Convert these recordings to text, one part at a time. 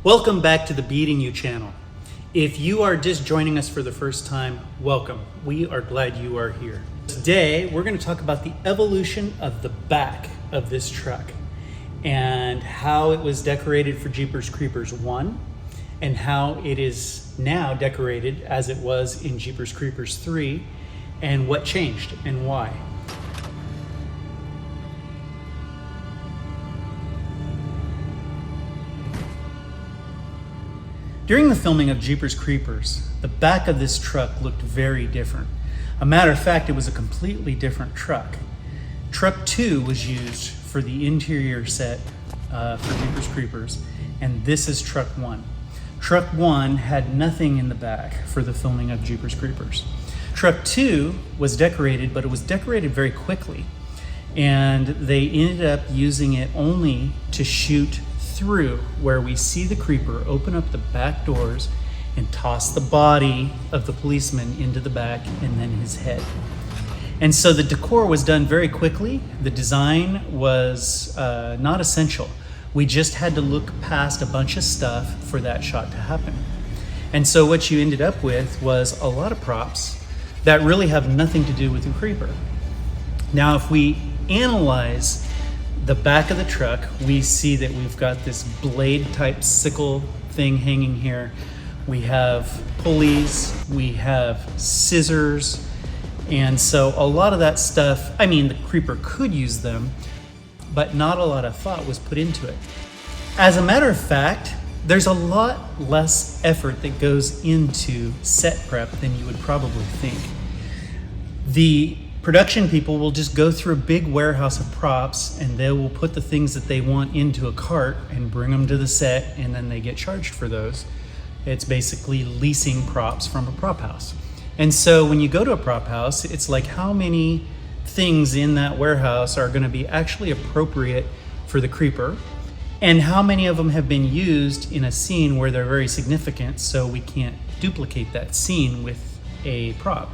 Welcome back to the BEATNGU channel. If you are just joining us for the first time, welcome. We are glad you are here. Today, we're going to talk about the evolution of the back of this truck and how it was decorated for Jeepers Creepers 1 and how it is now decorated as it was in Jeepers Creepers 3 and what changed and why. During the filming of Jeepers Creepers, the back of this truck looked very different. A matter of fact, it was a completely different truck. Truck 2 was used for the interior set for Jeepers Creepers, and this is Truck 1. Truck 1 had nothing in the back for the filming of Jeepers Creepers. Truck 2 was decorated, but it was decorated very quickly, and they ended up using it only to shoot through where we see the creeper open up the back doors and toss the body of the policeman into the back and then his head. And so the decor was done very quickly. The design was not essential. We just had to look past a bunch of stuff for that shot to happen. And so what you ended up with was a lot of props that really have nothing to do with the creeper. Now, if we analyze the back of the truck, we see that we've got this blade type sickle thing hanging here. We have pulleys, we have scissors, and so a lot of that stuff, I mean, the creeper could use them, but not a lot of thought was put into it. As a matter of fact, there's a lot less effort that goes into set prep than you would probably think. The production people will just go through a big warehouse of props and they will put the things that they want into a cart and bring them to the set, and then they get charged for those. It's basically leasing props from a prop house. And so when you go to a prop house, it's like how many things in that warehouse are going to be actually appropriate for the creeper, and how many of them have been used in a scene where they're very significant, so we can't duplicate that scene with a prop.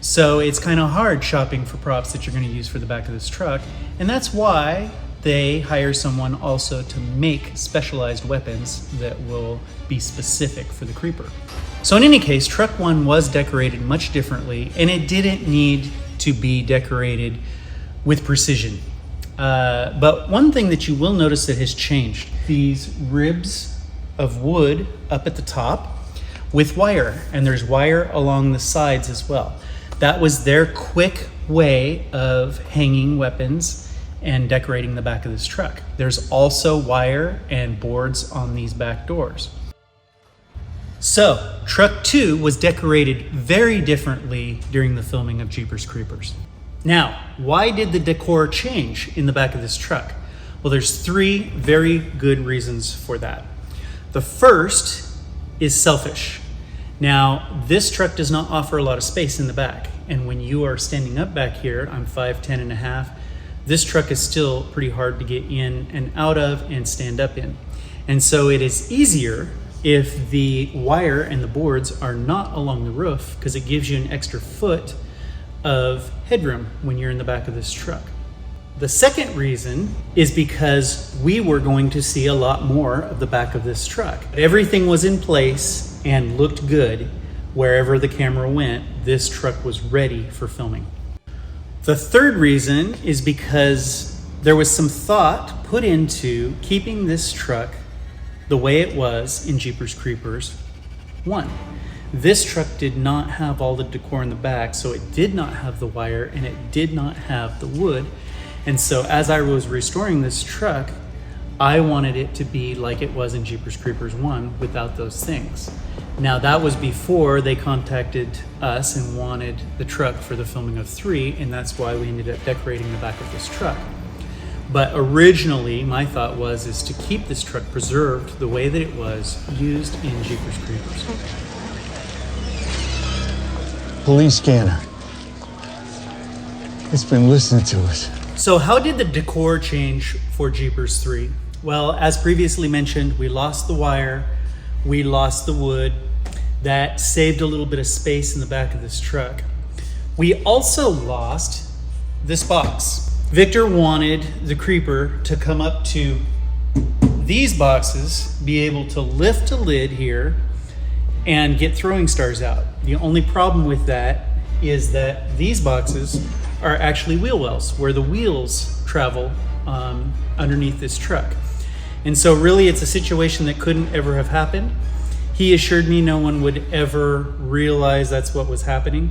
So it's kind of hard shopping for props that you're going to use for the back of this truck, and that's why they hire someone also to make specialized weapons that will be specific for the creeper. So in any case, Truck 1 was decorated much differently, and it didn't need to be decorated with precision. But one thing that you will notice that has changed, these ribs of wood up at the top with wire, and there's wire along the sides as well. That was their quick way of hanging weapons and decorating the back of this truck. There's also wire and boards on these back doors. So, Truck 2 was decorated very differently during the filming of Jeepers Creepers. Now, why did the decor change in the back of this truck? Well, there's three very good reasons for that. The first is selfish. Now, this truck does not offer a lot of space in the back, and when you are standing up back here, I'm 5'10" and a half, this truck is still pretty hard to get in and out of and stand up in. And so it is easier if the wire and the boards are not along the roof, because it gives you an extra foot of headroom when you're in the back of this truck. The second reason is because we were going to see a lot more of the back of this truck. Everything was in place and looked good. Wherever the camera went, this truck was ready for filming. The third reason is because there was some thought put into keeping this truck the way it was in Jeepers Creepers 1. This truck did not have all the decor in the back, so it did not have the wire and it did not have the wood. And so as I was restoring this truck, I wanted it to be like it was in Jeepers Creepers 1 without those things. Now, that was before they contacted us and wanted the truck for the filming of 3, and that's why we ended up decorating the back of this truck. But originally, my thought is to keep this truck preserved the way that it was used in Jeepers Creepers. Police scanner. It's been listening to us. So how did the decor change for Jeepers 3? Well, as previously mentioned, we lost the wire, we lost the wood. That saved a little bit of space in the back of this truck. We also lost this box. Victor wanted the creeper to come up to these boxes be able to lift a lid here and get throwing stars out. The only problem with that is that these boxes are actually wheel wells, where the wheels travel underneath this truck. And so really it's a situation that couldn't ever have happened. He assured me no one would ever realize that's what was happening.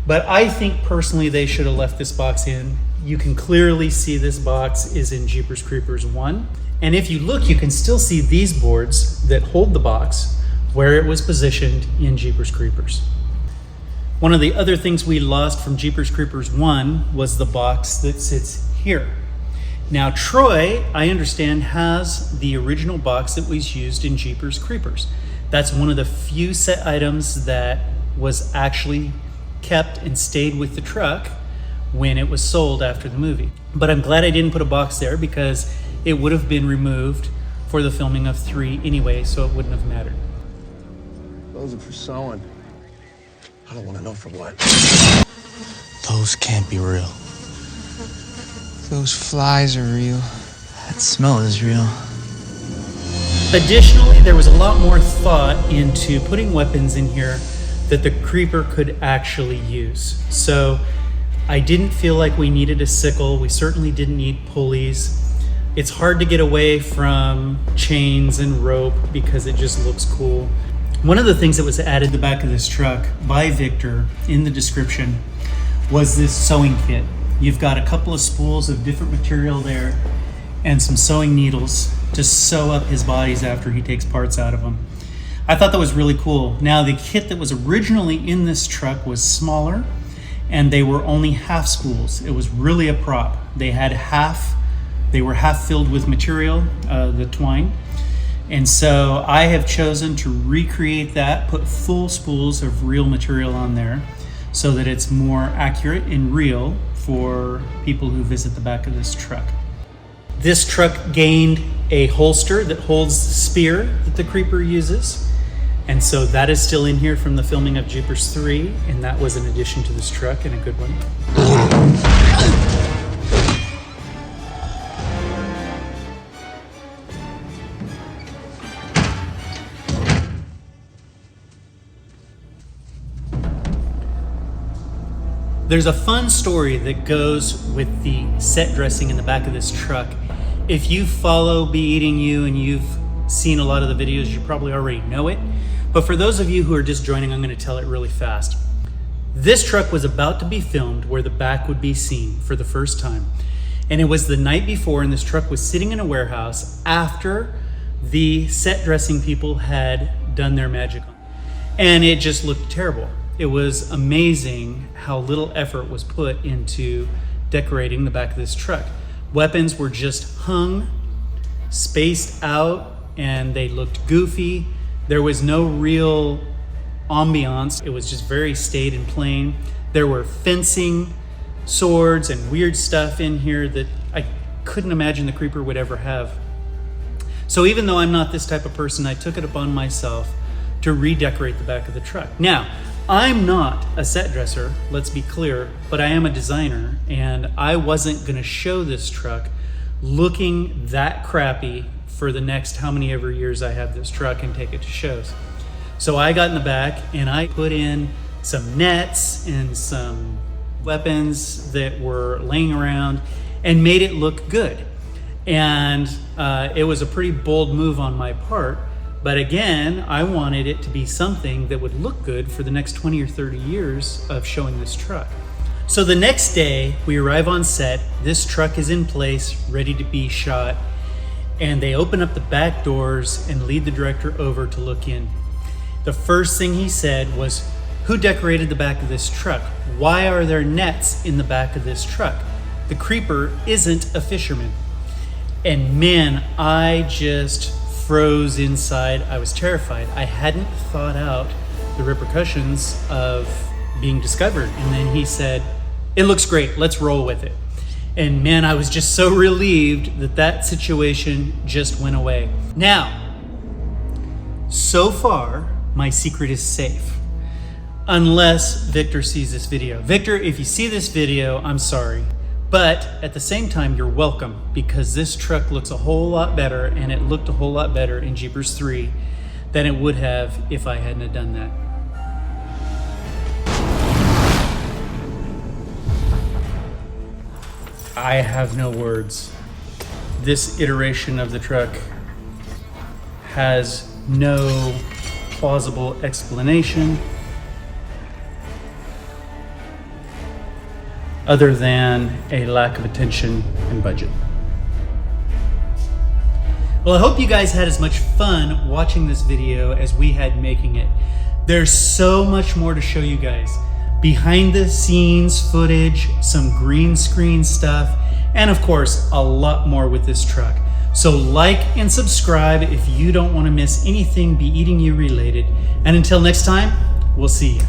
But I think personally they should have left this box in. You can clearly see this box is in Jeepers Creepers 1. And if you look, you can still see these boards that hold the box where it was positioned in Jeepers Creepers. One of the other things we lost from Jeepers Creepers 1 was the box that sits here. Now Troy, I understand, has the original box that was used in Jeepers Creepers. That's one of the few set items that was actually kept and stayed with the truck when it was sold after the movie. But I'm glad I didn't put a box there because it would have been removed for the filming of 3 anyway, so it wouldn't have mattered. Those are for sewing. I don't want to know for what. Those can't be real. Those flies are real. That smell is real. Additionally, there was a lot more thought into putting weapons in here that the creeper could actually use. So I didn't feel like we needed a sickle. We certainly didn't need pulleys. It's hard to get away from chains and rope because it just looks cool. One of the things that was added to the back of this truck by Victor in the description was this sewing kit. You've got a couple of spools of different material there and some sewing needles to sew up his bodies after he takes parts out of them. I thought that was really cool. Now, the kit that was originally in this truck was smaller and they were only half spools. It was really a prop. They were half filled with material, the twine. And so I have chosen to recreate that, put full spools of real material on there so that it's more accurate and real for people who visit the back of this truck. This truck gained a holster that holds the spear that the creeper uses. And so that is still in here from the filming of Jeepers 3, and that was an addition to this truck and a good one. There's a fun story that goes with the set dressing in the back of this truck. If you follow BEATNGU and you've seen a lot of the videos, you probably already know it. But for those of you who are just joining, I'm going to tell it really fast. This truck was about to be filmed where the back would be seen for the first time. And it was the night before, and this truck was sitting in a warehouse after the set dressing people had done their magic on it. And it just looked terrible. It was amazing how little effort was put into decorating the back of this truck. Weapons were just hung, spaced out, and they looked goofy. There was no real ambiance. It was just very staid and plain. There were fencing, swords, and weird stuff in here that I couldn't imagine the creeper would ever have. So even though I'm not this type of person, I took it upon myself to redecorate the back of the truck. Now, I'm not a set dresser, let's be clear, but I am a designer, and I wasn't gonna show this truck looking that crappy for the next how many ever years I have this truck and take it to shows. So I got in the back and I put in some nets and some weapons that were laying around and made it look good. And it was a pretty bold move on my part. But again, I wanted it to be something that would look good for the next 20 or 30 years of showing this truck. So the next day, we arrive on set, this truck is in place, ready to be shot, and they open up the back doors and lead the director over to look in. The first thing he said was, "Who decorated the back of this truck? Why are there nets in the back of this truck? The creeper isn't a fisherman." And man, I just froze inside. I was terrified. I hadn't thought out the repercussions of being discovered. And then he said, "It looks great, let's roll with it." And man, I was just so relieved that that situation just went away. Now, so far, my secret is safe. Unless Victor sees this video. Victor, if you see this video, I'm sorry, But at the same time, you're welcome, because this truck looks a whole lot better, and it looked a whole lot better in Jeepers 3 than it would have if I hadn't have done that. I have no words. This iteration of the truck has no plausible explanation other than a lack of attention and budget. Well, I hope you guys had as much fun watching this video as we had making it. There's so much more to show you guys. Behind the scenes footage, some green screen stuff, and of course, a lot more with this truck. So like and subscribe if you don't want to miss anything BEATNGU related. And until next time, we'll see you.